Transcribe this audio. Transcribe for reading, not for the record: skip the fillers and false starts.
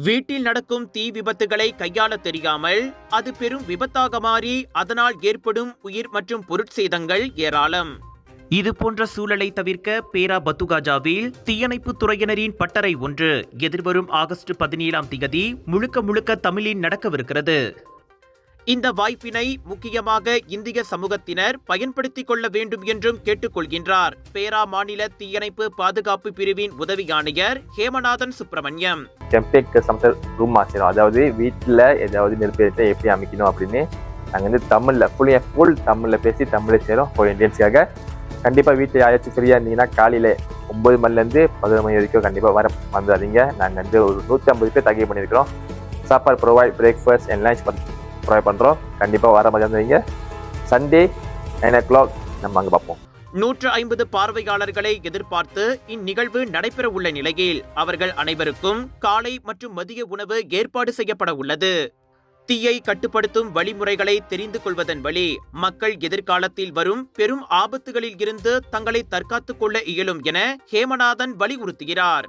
வீட்டில் நடக்கும் தீ விபத்துகளை கையாள தெரியாமல் அது பெரும் விபத்தாக மாறி அதனால் ஏற்படும் உயிர் மற்றும் பொருட்சேதங்கள் ஏராளம். இது போன்ற சூழலை தவிர்க்க பேரா பத்துகாஜாவில் தீயணைப்பு துறையினரின் பட்டறை ஒன்று எதிர்வரும் ஆகஸ்ட் 17ஆம் தேதி முழுக்க தமிழில் நடக்கவிருக்கிறது. இந்த வாய்ப்பினை முக்கியமாக இந்திய சமூகத்தினர் பயன்படுத்திக் கொள்ள வேண்டும் என்றும் கேட்டுக்கொள்கின்றார் பேரா மாநில தீயணைப்பு பாதுகாப்பு பிரிவின் உதவி ஆணையர் ஹேமநாதன் சுப்பிரமணியம். ரூம் ஆசிரும், அதாவது வீட்டில் ஏதாவது நெருப்பேற்ற எப்படி அமைக்கணும் அப்படின்னு நாங்கள் தமிழில் ஃபுல் தமிழில் பேசி தமிழை சேரும் ஃபார் இண்டியன்ஸுக்காக. கண்டிப்பாக வீட்டில் யாராச்சும் ஃப்ரீயாக இருந்தீங்கன்னா காலையில் 9 மணிலேருந்து 11 மணி வரைக்கும் கண்டிப்பாக வர வந்துடாதீங்க. நாங்கள் ஒரு 150 பேர் தகவல் பண்ணியிருக்கிறோம். சாப்பாடு provide, breakfast and lunch provide பண்ணுறோம். கண்டிப்பாக வர மாதிரி இருந்தீங்க. சண்டே 9 o'clock நம்ம அங்கே பார்ப்போம். 150 பார்வையாளர்களை எதிர்பார்த்து இந்நிகழ்வு நடைபெற உள்ள நிலையில் அவர்கள் அனைவருக்கும் காலை மற்றும் மதிய உணவு ஏற்பாடு செய்யப்பட உள்ளது. தீயை கட்டுப்படுத்தும் வழிமுறைகளை தெரிந்து கொள்வதன் வழி மக்கள் எதிர்காலத்தில் வரும் பெரும் ஆபத்துகளில் இருந்து தங்களை தற்காத்துக் கொள்ள இயலும் என ஹேமநாதன் வலியுறுத்துகிறார்.